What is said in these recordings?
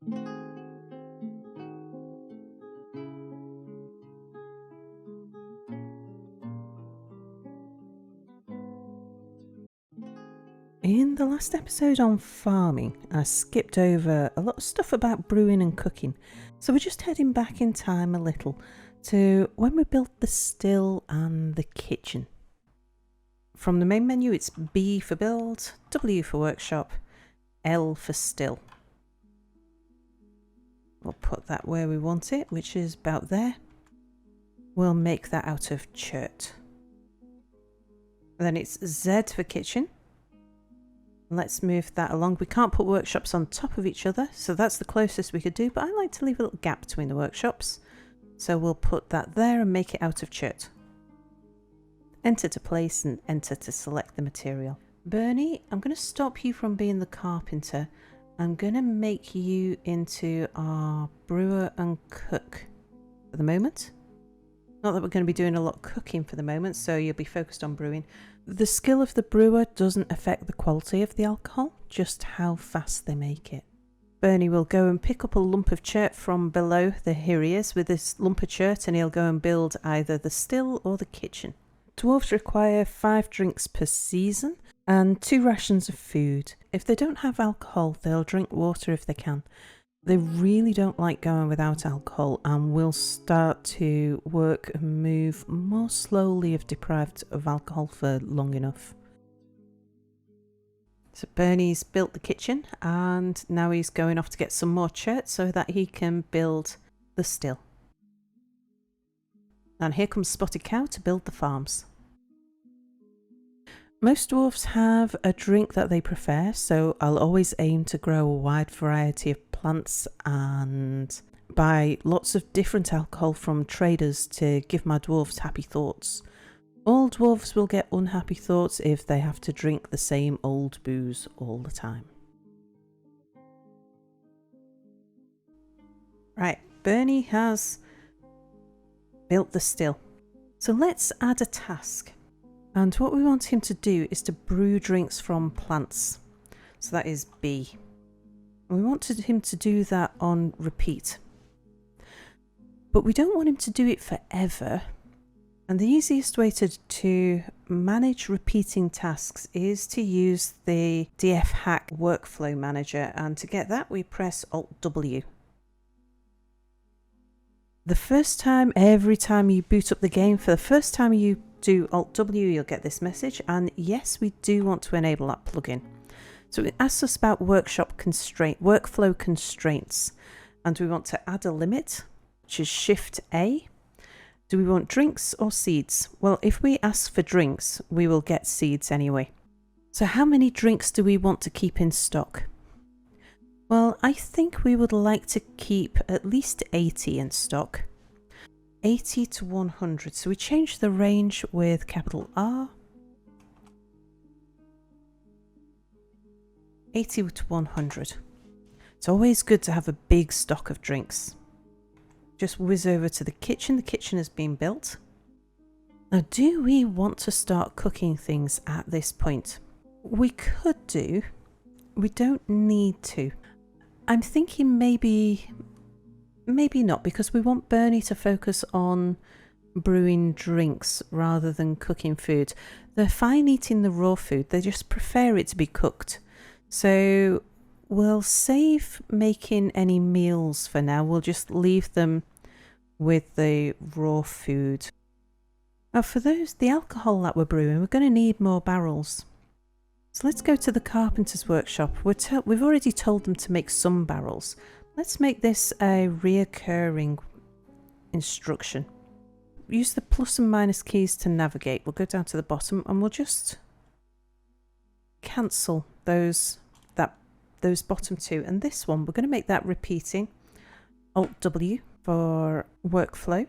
In the last episode on farming, I skipped over a lot of stuff about brewing and cooking, so we're just heading back in time a little to when we built the still and the kitchen. From the main menu, it's B for build, W for workshop, L for still. We'll put that where we want it, which is about there. We'll make that out of chert. Then it's Z for kitchen. Let's move that along. We can't put workshops on top of each other, so that's the closest we could do, but I like to leave a little gap between the workshops. So we'll put that there and make it out of chert. Enter to place and enter to select the material. Bernie, I'm going to stop you from being the carpenter. I'm going to make you into our brewer and cook for the moment. Not that we're going to be doing a lot of cooking for the moment, so you'll be focused on brewing. The skill of the brewer doesn't affect the quality of the alcohol, just how fast they make it. Bernie will go and pick up a lump of chert from below. Here he is with this lump of chert, and he'll go and build either the still or the kitchen. Dwarves require 5 drinks per season and 2 rations of food. If they don't have alcohol, they'll drink water if they can. They really don't like going without alcohol and will start to work and move more slowly if deprived of alcohol for long enough. So Bernie's built the kitchen and now he's going off to get some more chert so that he can build the still. And here comes Spotted Cow to build the farms. Most dwarfs have a drink that they prefer, so I'll always aim to grow a wide variety of plants and buy lots of different alcohol from traders to give my dwarves happy thoughts. All dwarves will get unhappy thoughts if they have to drink the same old booze all the time. Right, Bernie has built the still. So let's add a task. And what we want him to do is to brew drinks from plants. So that is B. We wanted him to do that on repeat. But we don't want him to do it forever. And the easiest way to manage repeating tasks is to use the DF Hack workflow manager. And to get that, we press Alt-W. The first time, every time you boot up the game, for the first time you do Alt-W, you'll get this message. And yes, we do want to enable that plugin. So it asks us about workflow constraints. And we want to add a limit, which is Shift-A. Do we want drinks or seeds? Well, if we ask for drinks, we will get seeds anyway. So how many drinks do we want to keep in stock? Well, I think we would like to keep at least 80 in stock. 80 to 100. So we change the range with capital R. 80 to 100. It's always good to have a big stock of drinks. Just whiz over to the kitchen. The kitchen has been built. Now, do we want to start cooking things at this point? We could do. We don't need to. I'm thinking maybe not, because we want Bernie to focus on brewing drinks rather than cooking food. They're fine eating the raw food. They just prefer it to be cooked. So we'll save making any meals for now. We'll just leave them with the raw food. Now for the alcohol that we're brewing, we're going to need more barrels. So let's go to the carpenter's workshop. We've already told them to make some barrels. Let's make this a reoccurring instruction. Use the plus and minus keys to navigate. We'll go down to the bottom and we'll just cancel those bottom two. And this one, we're going to make that repeating. Alt-W for workflow.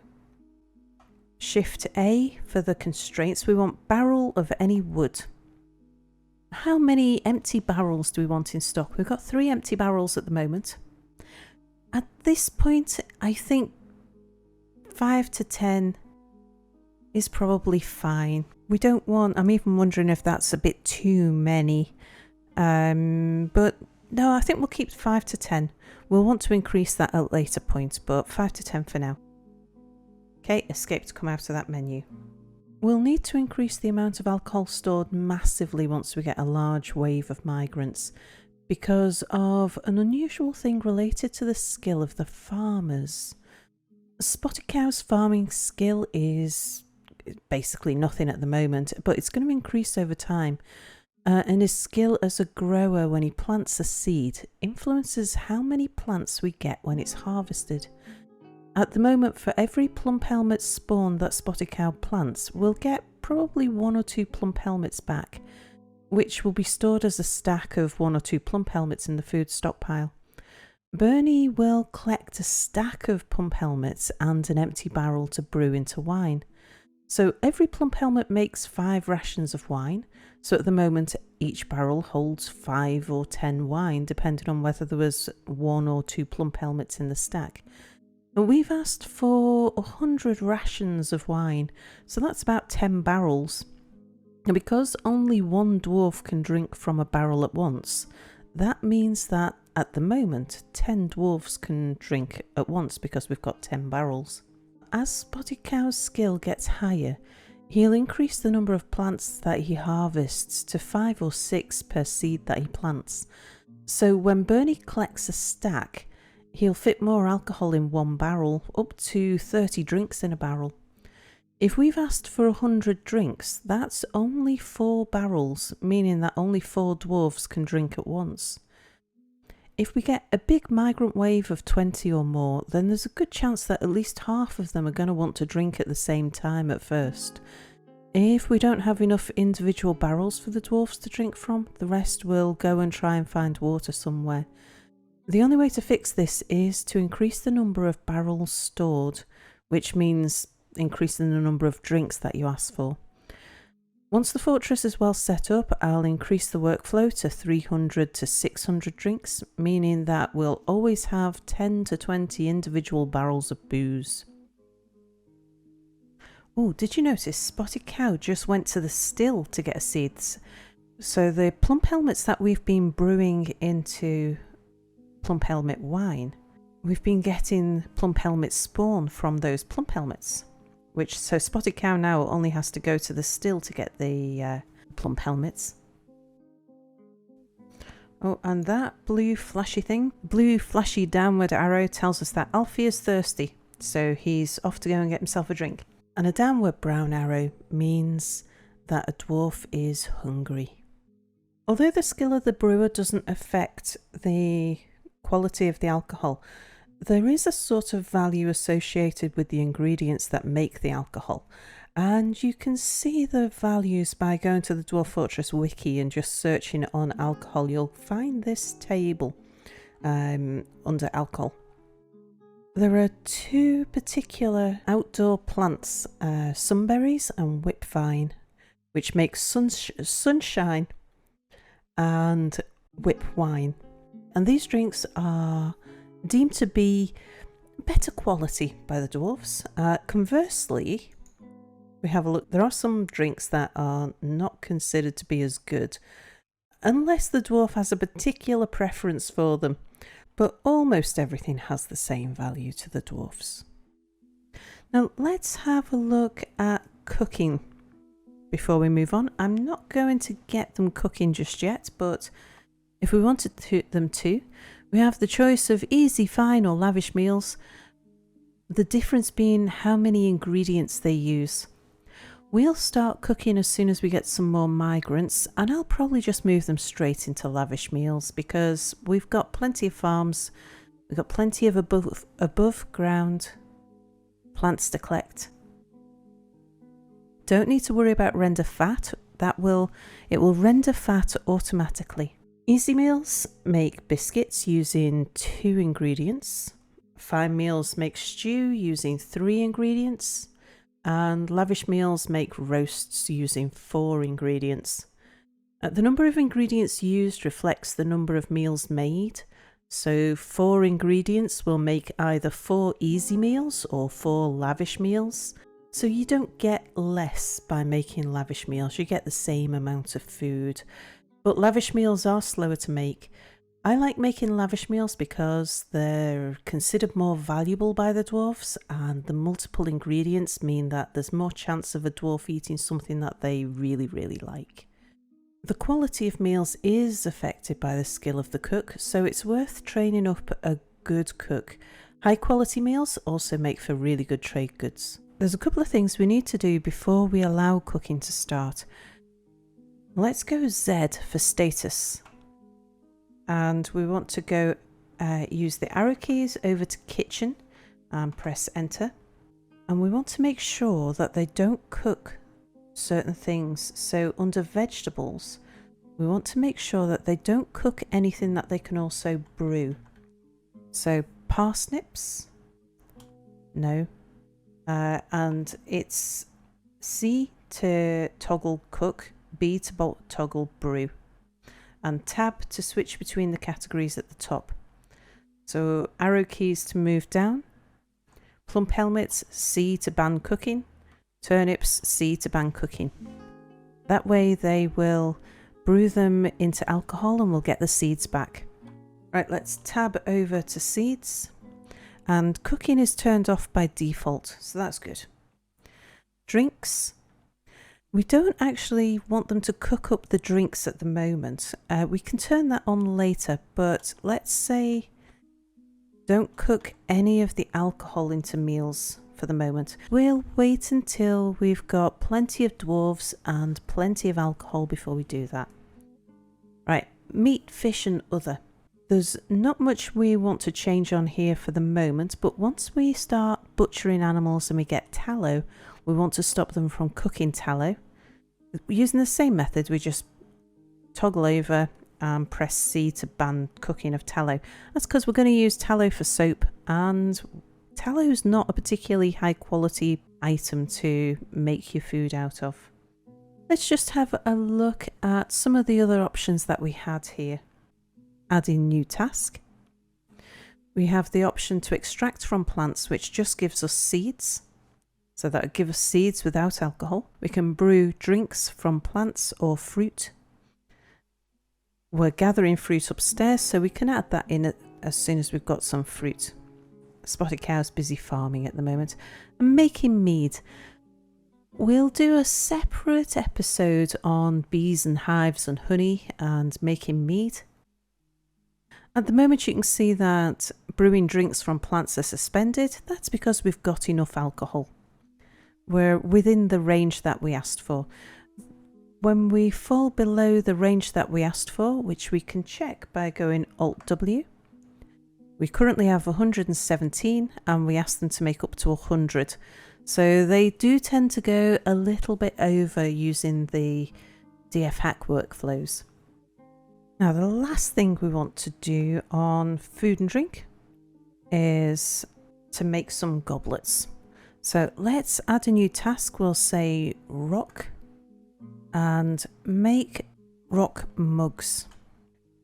Shift-A for the constraints. We want barrel of any wood. How many empty barrels do we want in stock? We've got 3 empty barrels at the moment. At this point, I think 5 to 10 is probably fine. We don't want, I'm even wondering if that's a bit too many. But No, I think we'll keep 5 to 10. We'll want to increase that at a later point, but 5 to 10 for now. Okay, escape to come out of that menu. We'll need to increase the amount of alcohol stored massively once we get a large wave of migrants, because of an unusual thing related to the skill of the farmers. Spotted Cow's farming skill is basically nothing at the moment, but it's going to increase over time. And his skill as a grower when he plants a seed influences how many plants we get when it's harvested. At the moment, for every plump helmet spawn that Spotted Cow plants, we'll get probably 1 or 2 plump helmets back, which will be stored as a stack of 1 or 2 plump helmets in the food stockpile. Bernie will collect a stack of plump helmets and an empty barrel to brew into wine. So every plump helmet makes 5 rations of wine. So at the moment, each barrel holds 5 or 10 wine, depending on whether there was 1 or 2 plump helmets in the stack. And we've asked for 100 rations of wine, so that's about 10 barrels. And because only 1 dwarf can drink from a barrel at once, that means that at the moment 10 dwarfs can drink at once because we've got 10 barrels. As Spotted Cow's skill gets higher, he'll increase the number of plants that he harvests to 5 or 6 per seed that he plants. So when Bernie collects a stack, he'll fit more alcohol in 1 barrel, up to 30 drinks in a barrel. If we've asked for 100 drinks, that's only 4 barrels, meaning that only 4 dwarves can drink at once. If we get a big migrant wave of 20 or more, then there's a good chance that at least half of them are going to want to drink at the same time at first. If we don't have enough individual barrels for the dwarfs to drink from, the rest will go and try and find water somewhere. The only way to fix this is to increase the number of barrels stored, which means increasing the number of drinks that you ask for. Once the fortress is well set up, I'll increase the workflow to 300 to 600 drinks, meaning that we'll always have 10 to 20 individual barrels of booze. Oh, did you notice Spotted Cow just went to the still to get seeds? So the plump helmets that we've been brewing into plump helmet wine, we've been getting plump helmet spawn from those plump helmets. So Spotted Cow now only has to go to the still to get the plump helmets. Oh, and that blue flashy downward arrow tells us that Alfie is thirsty, so he's off to go and get himself a drink. And a downward brown arrow means that a dwarf is hungry. Although the skill of the brewer doesn't affect the quality of the alcohol, there is a sort of value associated with the ingredients that make the alcohol, and you can see the values by going to the Dwarf Fortress wiki and just searching on alcohol. You'll find this table under alcohol. There are 2 particular outdoor plants, sunberries and whipvine, which make sunshine and whip wine, and these drinks are deemed to be better quality by the dwarves. Conversely, we have a look. There are some drinks that are not considered to be as good, unless the dwarf has a particular preference for them. But almost everything has the same value to the dwarfs. Now let's have a look at cooking before we move on. I'm not going to get them cooking just yet, but if we wanted them to, we have the choice of easy, fine or lavish meals, the difference being how many ingredients they use. We'll start cooking as soon as we get some more migrants, and I'll probably just move them straight into lavish meals because we've got plenty of farms, we've got plenty of above ground plants to collect. Don't need to worry about render fat, it will render fat automatically. Easy meals make biscuits using 2 ingredients. Fine meals make stew using 3 ingredients. And lavish meals make roasts using 4 ingredients. The number of ingredients used reflects the number of meals made. So 4 ingredients will make either 4 easy meals or 4 lavish meals. So you don't get less by making lavish meals, you get the same amount of food. But lavish meals are slower to make. I like making lavish meals because they're considered more valuable by the dwarfs, and the multiple ingredients mean that there's more chance of a dwarf eating something that they really, really like. The quality of meals is affected by the skill of the cook, so it's worth training up a good cook. High quality meals also make for really good trade goods. There's a couple of things we need to do before we allow cooking to start. Let's go Z for status. And we want to go use the arrow keys over to kitchen and press enter. And we want to make sure that they don't cook certain things. So under vegetables, we want to make sure that they don't cook anything that they can also brew. So parsnips, no. And it's C to toggle cook, B to toggle brew, and tab to switch between the categories at the top. So arrow keys to move down, plump helmets, C to ban cooking, turnips, C to ban cooking. That way they will brew them into alcohol and we'll get the seeds back. Right, let's tab over to seeds, and cooking is turned off by default, so that's good. Drinks. We don't actually want them to cook up the drinks at the moment. We can turn that on later, but let's say don't cook any of the alcohol into meals for the moment. We'll wait until we've got plenty of dwarves and plenty of alcohol before we do that. Right, meat, fish and other. There's not much we want to change on here for the moment, but once we start butchering animals and we get tallow, we want to stop them from cooking tallow. Using the same method, we just toggle over and press C to ban cooking of tallow. That's because we're going to use tallow for soap, and tallow is not a particularly high quality item to make your food out of. Let's just have a look at some of the other options that we had here. Adding new task. We have the option to extract from plants, which just gives us seeds. So that would give us seeds without alcohol. We can brew drinks from plants or fruit. We're gathering fruit upstairs, so we can add that in as soon as we've got some fruit. Spotted Cow's busy farming at the moment. And making mead. We'll do a separate episode on bees and hives and honey and making mead. At the moment you can see that brewing drinks from plants are suspended. That's because we've got enough alcohol. We're within the range that we asked for. When we fall below the range that we asked for, which we can check by going Alt-W, we currently have 117 and we asked them to make up to 100. So they do tend to go a little bit over using the DF hack workflows. Now the last thing we want to do on food and drink is to make some goblets. So let's add a new task. We'll say rock and make rock mugs.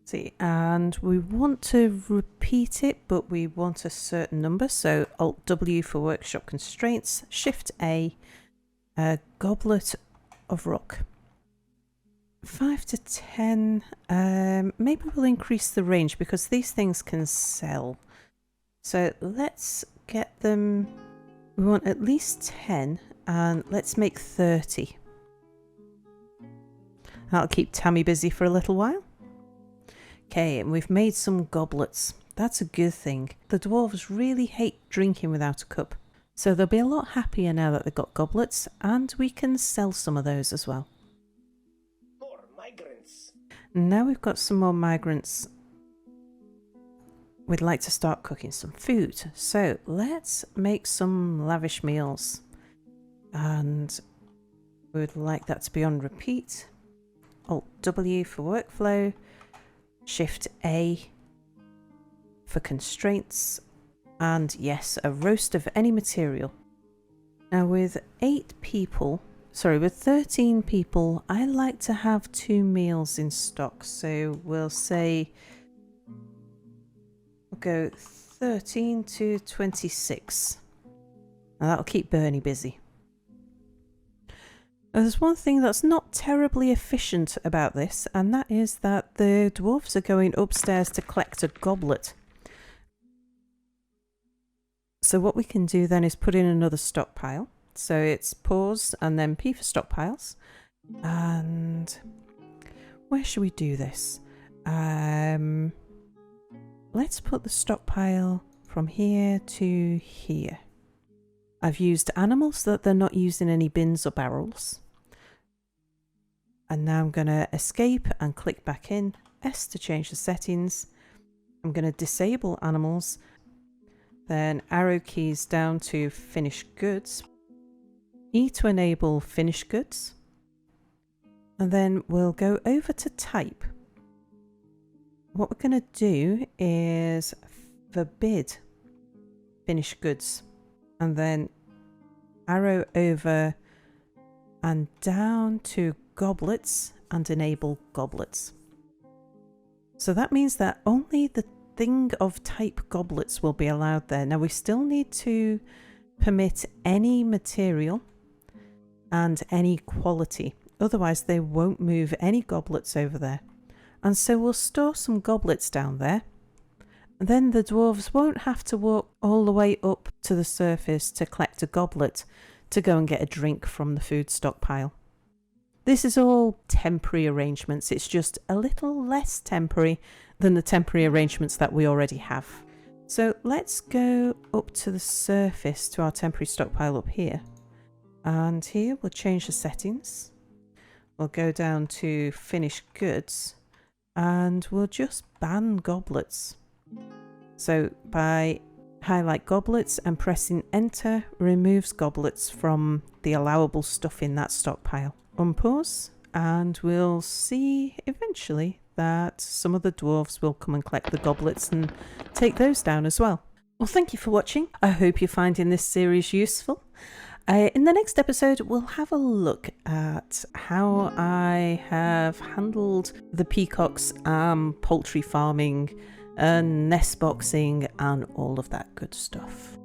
See, and we want to repeat it, but we want a certain number. So Alt-W for workshop constraints, Shift-A, a goblet of rock. 5 to 10, maybe we'll increase the range because these things can sell. So let's get them, we want at least 10 and let's make 30. That'll keep Tammy busy for a little while. Okay, and we've made some goblets. That's a good thing. The dwarves really hate drinking without a cup. So they'll be a lot happier now that they've got goblets, and we can sell some of those as well. More migrants. Now we've got some more migrants. We'd like to start cooking some food. So let's make some lavish meals. And we would like that to be on repeat. Alt-W for workflow. Shift-A for constraints. And yes, a roast of any material. Now with 13 people, I like to have 2 meals in stock. So we'll say, we'll go 13 to 26. Now that'll keep Bernie busy. There's one thing that's not terribly efficient about this, and that is that the dwarfs are going upstairs to collect a goblet. So what we can do then is put in another stockpile. So it's pause and then P for stockpiles. And where should we do this? Let's put the stockpile from here to here. I've used animals so that they're not used in any bins or barrels. And now I'm going to escape and click back in. S to change the settings. I'm going to disable animals. Then arrow keys down to finished goods. E to enable finished goods. And then we'll go over to type. What we're going to do is forbid finished goods. And then arrow over and down to goblets and enable goblets. So that means that only the thing of type goblets will be allowed there. Now we still need to permit any material and any quality. Otherwise they won't move any goblets over there. And so we'll store some goblets down there. Then the dwarves won't have to walk all the way up to the surface to collect a goblet to go and get a drink from the food stockpile. This is all temporary arrangements. It's just a little less temporary than the temporary arrangements that we already have. So let's go up to the surface to our temporary stockpile up here. And here we'll change the settings. We'll go down to finished goods and we'll just ban goblets. So by highlight goblets and pressing enter removes goblets from the allowable stuff in that stockpile. Unpause and we'll see eventually that some of the dwarves will come and collect the goblets and take those down as well. Well, thank you for watching. I hope you're finding this series useful. In the next episode, we'll have a look at how I have handled the peacocks, poultry farming, nest boxing and all of that good stuff.